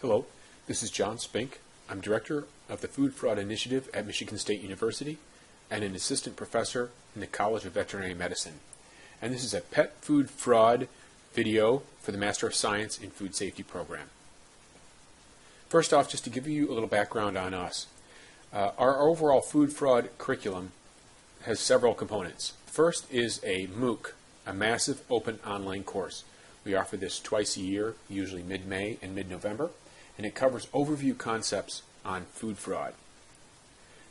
Hello, this is John Spink. I'm Director of the Food Fraud Initiative at Michigan State University and an Assistant Professor in the College of Veterinary Medicine. And this is a pet food fraud video for the Master of Science in Food Safety program. First off, just to give you a little background on us. Our overall food fraud curriculum has several components. First is a MOOC, a massive open online course. We offer this twice a year, usually mid-May and mid-November, and it covers overview concepts on food fraud.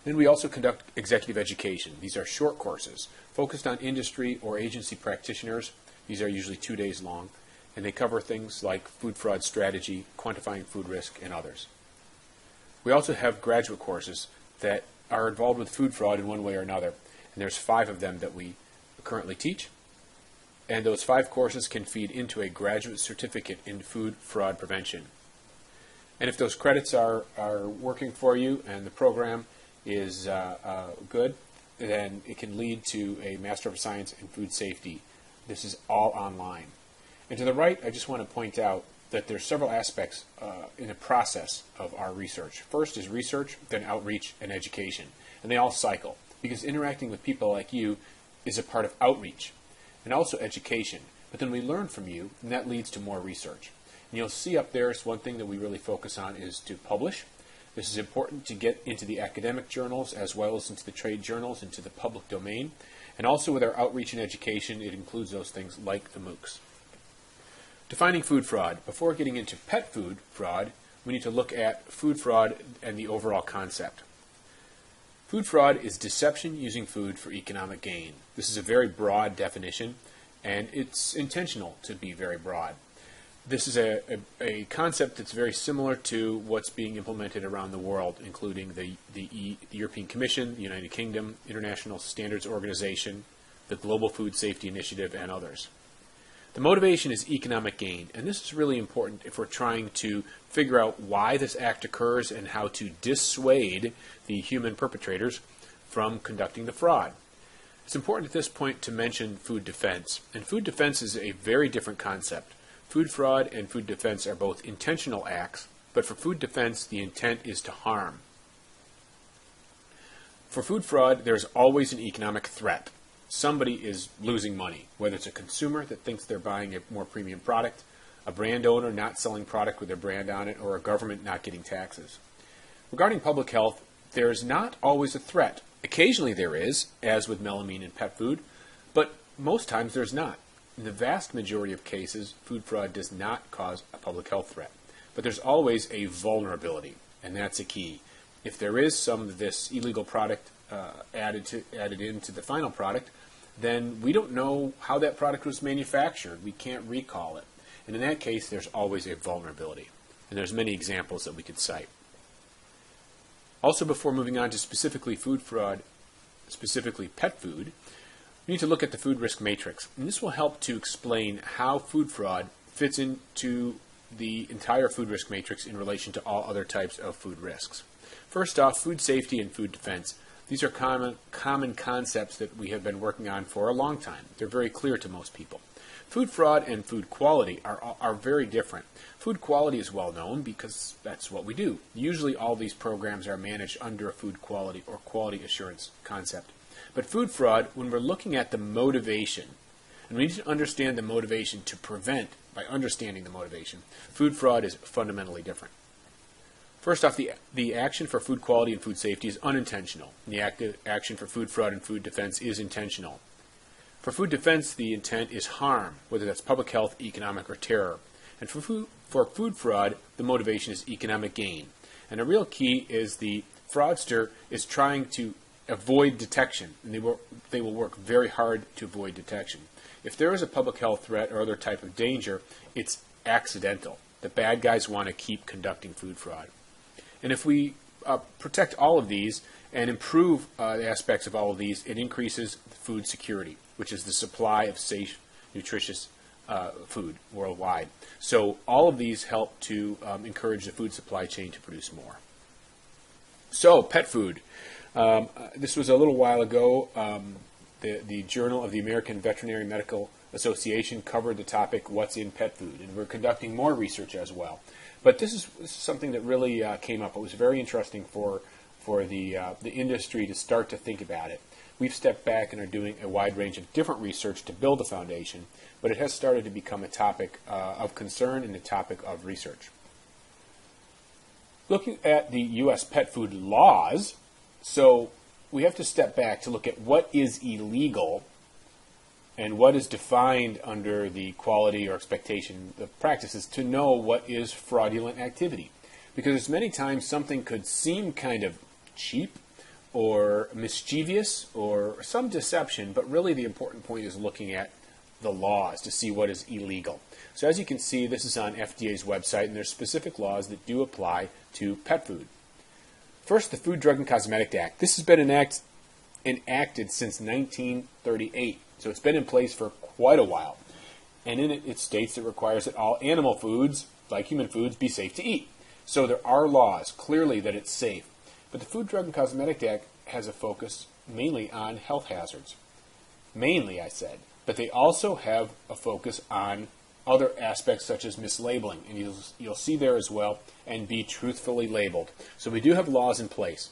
Then we also conduct executive education. These are short courses focused on industry or agency practitioners. These are usually 2 days long, and they cover things like food fraud strategy, quantifying food risk, and others. We also have graduate courses that are involved with food fraud in one way or another, and there's 5 of them that we currently teach. And those 5 courses can feed into a graduate certificate in food fraud prevention. And if those credits are working for you and the program is good, then it can lead to a Master of Science in Food Safety. This is all online. And to the right, I just want to point out that there's several aspects in the process of our research. First is research, then outreach and education. And they all cycle, because interacting with people like you is a part of outreach and also education. But then we learn from you, and that leads to more research. And you'll see up there, one thing that we really focus on is to publish. This is important to get into the academic journals as well as into the trade journals, into the public domain. And also with our outreach and education, it includes those things like the MOOCs. Defining food fraud. Before getting into pet food fraud, we need to look at food fraud and the overall concept. Food fraud is deception using food for economic gain. This is a very broad definition, and it's intentional to be very broad. This is a concept that's very similar to what's being implemented around the world, including the European Commission, the United Kingdom, International Standards Organization, the Global Food Safety Initiative, and others. The motivation is economic gain, and this is really important if we're trying to figure out why this act occurs and how to dissuade the human perpetrators from conducting the fraud. It's important at this point to mention food defense, and food defense is a very different concept. Food fraud and food defense are both intentional acts, but for food defense, the intent is to harm. For food fraud, there's always an economic threat. Somebody is losing money, whether it's a consumer that thinks they're buying a more premium product, a brand owner not selling product with their brand on it, or a government not getting taxes. Regarding public health, there's not always a threat. Occasionally there is, as with melamine in pet food, but most times there's not. In the vast majority of cases, food fraud does not cause a public health threat. But there's always a vulnerability, and that's a key. If there is some of this illegal product added into the final product, then we don't know how that product was manufactured. We can't recall it. And in that case, there's always a vulnerability. And there's many examples that we could cite. Also, before moving on to specifically food fraud, specifically pet food, we need to look at the food risk matrix. And this will help to explain how food fraud fits into the entire food risk matrix in relation to all other types of food risks. First off, food safety and food defense. These are common concepts that we have been working on for a long time. They're very clear to most people. Food fraud and food quality are very different. Food quality is well known because that's what we do. Usually all these programs are managed under a food quality or quality assurance concept. But food fraud, when we're looking at the motivation, and we need to understand the motivation to prevent by understanding the motivation, food fraud is fundamentally different. First off, the action for food quality and food safety is unintentional. And the action for food fraud and food defense is intentional. For food defense, the intent is harm, whether that's public health, economic, or terror. And for food fraud, the motivation is economic gain. And a real key is the fraudster is trying to avoid detection, and they will work very hard to avoid detection. If there is a public health threat or other type of danger, it's accidental. The bad guys want to keep conducting food fraud. And if we protect all of these and improve the aspects of all of these, it increases food security, which is the supply of safe, nutritious food worldwide. So all of these help to encourage the food supply chain to produce more. So, pet food. This was a little while ago. The Journal of the American Veterinary Medical Association covered the topic, what's in pet food? And we're conducting more research as well. But this is something that really came up. It was very interesting for the industry to start to think about it. We've stepped back and are doing a wide range of different research to build a foundation, but it has started to become a topic of concern and a topic of research. Looking at the U.S. pet food laws, so we have to step back to look at what is illegal and what is defined under the quality or expectation of practices to know what is fraudulent activity. Because many times something could seem kind of cheap or mischievous or some deception, but really the important point is looking at the laws to see what is illegal. So as you can see, this is on FDA's website, and there's specific laws that do apply to pet food. First, the Food, Drug, and Cosmetic Act. This has been enacted since 1938, so it's been in place for quite a while. And in it, it states it requires that all animal foods, like human foods, be safe to eat. So there are laws, clearly, that it's safe. But the Food, Drug, and Cosmetic Act has a focus mainly on health hazards. Mainly, I said. But they also have a focus on other aspects such as mislabeling. And you'll see there as well, and be truthfully labeled. So we do have laws in place.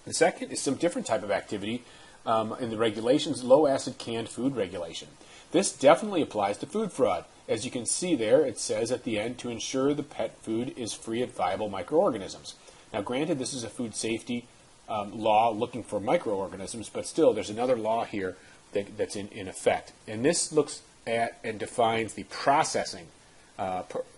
The second is some different type of activity in the regulations, low-acid canned food regulation. This definitely applies to food fraud. As you can see there, it says at the end, to ensure the pet food is free of viable microorganisms. Now, granted, this is a food safety law looking for microorganisms, but still, there's another law here that's in effect. And this looks at and defines the processing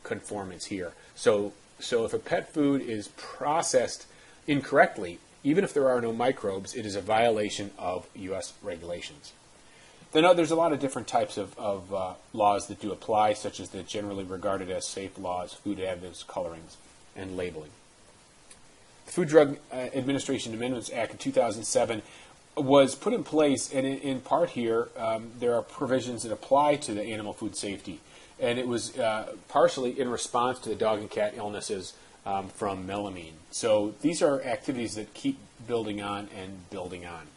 conformance here. So if a pet food is processed incorrectly, even if there are no microbes, it is a violation of U.S. regulations. Then there's a lot of different types of laws that do apply, such as the generally regarded as safe laws, food additives, colorings, and labeling. The Food Drug Administration Amendments Act of 2007 was put in place, and in part here, there are provisions that apply to the animal food safety. And it was partially in response to the dog and cat illnesses from melamine. So these are activities that keep building on and building on.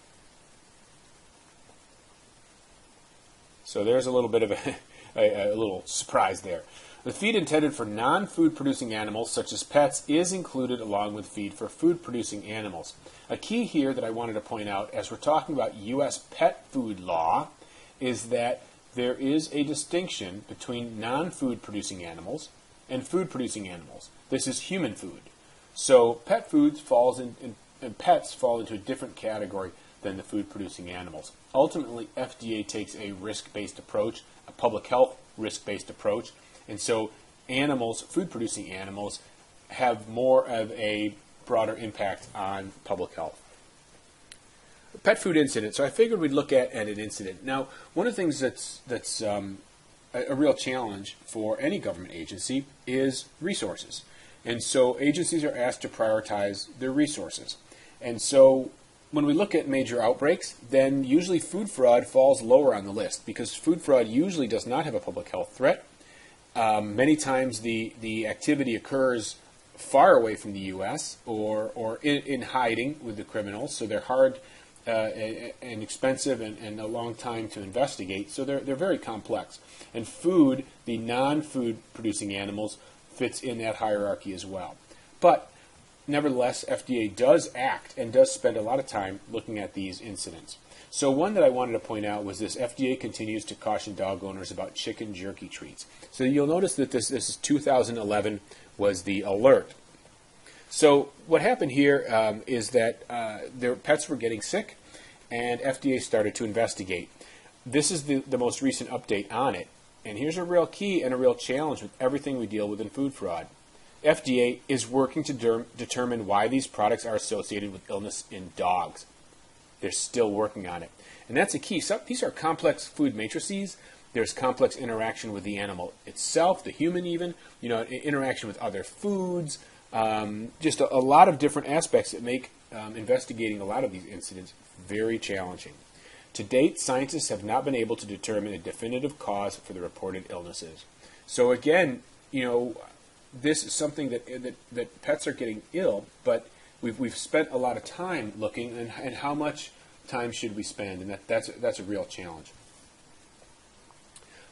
So there's a little bit of a little surprise there. The feed intended for non-food producing animals, such as pets, is included along with feed for food producing animals. A key here that I wanted to point out as we're talking about U.S. pet food law is that there is a distinction between non-food producing animals and food producing animals. This is human food. So pet foods and pets fall into a different category than the food producing animals. Ultimately, FDA takes a risk-based approach, a public health risk-based approach, and so animals, food-producing animals, have more of a broader impact on public health. Pet food incident. So I figured we'd look at an incident. Now, one of the things that's a real challenge for any government agency is resources. And so agencies are asked to prioritize their resources. And so when we look at major outbreaks, then usually food fraud falls lower on the list because food fraud usually does not have a public health threat. Many times the activity occurs far away from the U.S. or in hiding with the criminals, so they're hard and expensive and a long time to investigate, so they're very complex. And food, the non-food producing animals, fits in that hierarchy as well. But nevertheless, FDA does act and does spend a lot of time looking at these incidents. So one that I wanted to point out was this: FDA continues to caution dog owners about chicken jerky treats. So you'll notice that this is 2011 was the alert. So what happened here is that their pets were getting sick, and FDA started to investigate. This is the most recent update on it. And here's a real key and a real challenge with everything we deal with in food fraud. FDA is working to determine why these products are associated with illness in dogs. They're still working on it. And that's a key. So these are complex food matrices. There's complex interaction with the animal itself, the human even, interaction with other foods, just a lot of different aspects that make investigating a lot of these incidents very challenging. To date, scientists have not been able to determine a definitive cause for the reported illnesses. So again, this is something that pets are getting ill, but we've spent a lot of time looking, and how much time should we spend, and that's a real challenge.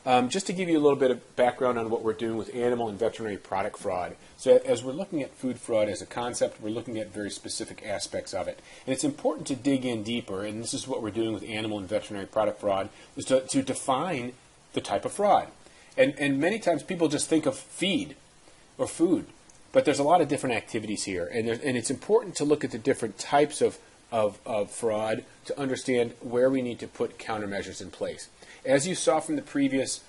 Just to give you a little bit of background on what we're doing with animal and veterinary product fraud. So as we're looking at food fraud as a concept, we're looking at very specific aspects of it. And it's important to dig in deeper, and this is what we're doing with animal and veterinary product fraud, is to define the type of fraud. And many times people just think of feed or food, but there's a lot of different activities here. And it's important to look at the different types of fraud to understand where we need to put countermeasures in place. As you saw from the previous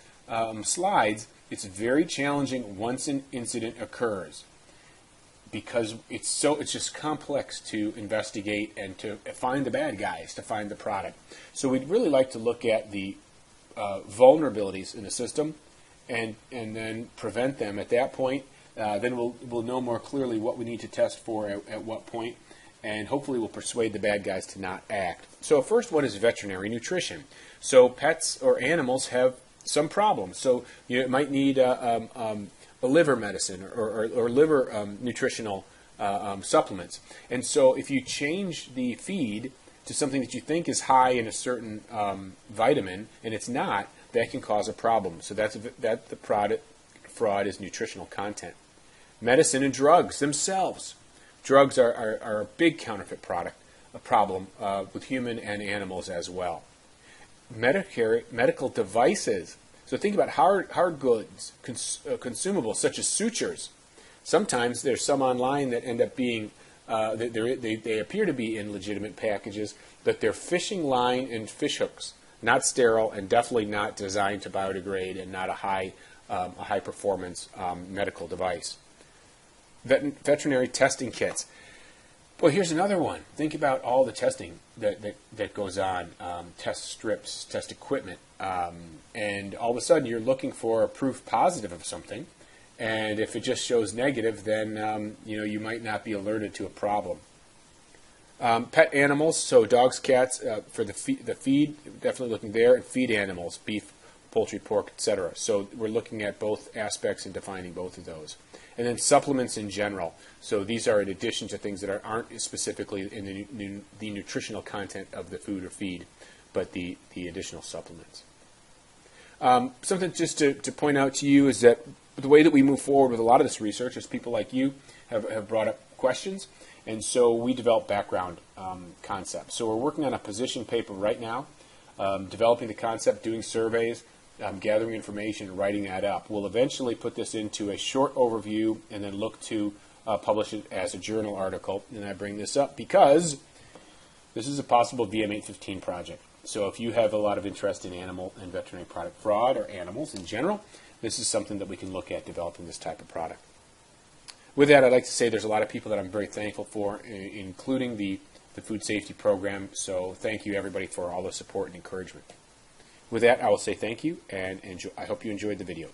slides, it's very challenging once an incident occurs because it's just complex to investigate and to find the bad guys, to find the product. So we'd really like to look at the vulnerabilities in the system and then prevent them at that point. Then we'll know more clearly what we need to test for at what point, and hopefully we'll persuade the bad guys to not act. So first one is veterinary nutrition. So pets or animals have some problems. So you might need a liver medicine or liver nutritional supplements. And so if you change the feed to something that you think is high in a certain vitamin and it's not, that can cause a problem. So that's the product fraud is nutritional content. Medicine and drugs themselves. Drugs are a big counterfeit problem with human and animals as well. Medical devices. So think about hard goods, consumables such as sutures. Sometimes there's some online that end up being, they appear to be in legitimate packages, but they're fishing line and fish hooks, not sterile and definitely not designed to biodegrade and not a high performance medical device. Veterinary testing kits. Well, here's another one. Think about all the testing that goes on, test strips, test equipment, and all of a sudden you're looking for a proof positive of something, and if it just shows negative, then you might not be alerted to a problem. Pet animals, so dogs, cats, for the feed, definitely looking there, and feed animals, beef, poultry, pork, etc. So we're looking at both aspects and defining both of those. And then supplements in general. So these are in addition to things that aren't specifically in the nutritional content of the food or feed, but the additional supplements. Something just to point out to you is that the way that we move forward with a lot of this research is people like you have brought up questions, and so we develop background concepts. So we're working on a position paper right now, developing the concept, doing surveys, gathering information, writing that up. We'll eventually put this into a short overview and then look to publish it as a journal article. And I bring this up because this is a possible VM815 project. So if you have a lot of interest in animal and veterinary product fraud or animals in general, this is something that we can look at developing this type of product. With that, I'd like to say there's a lot of people that I'm very thankful for, including the food safety program. So thank you, everybody, for all the support and encouragement. With that, I will say thank you, and I hope you enjoyed the video.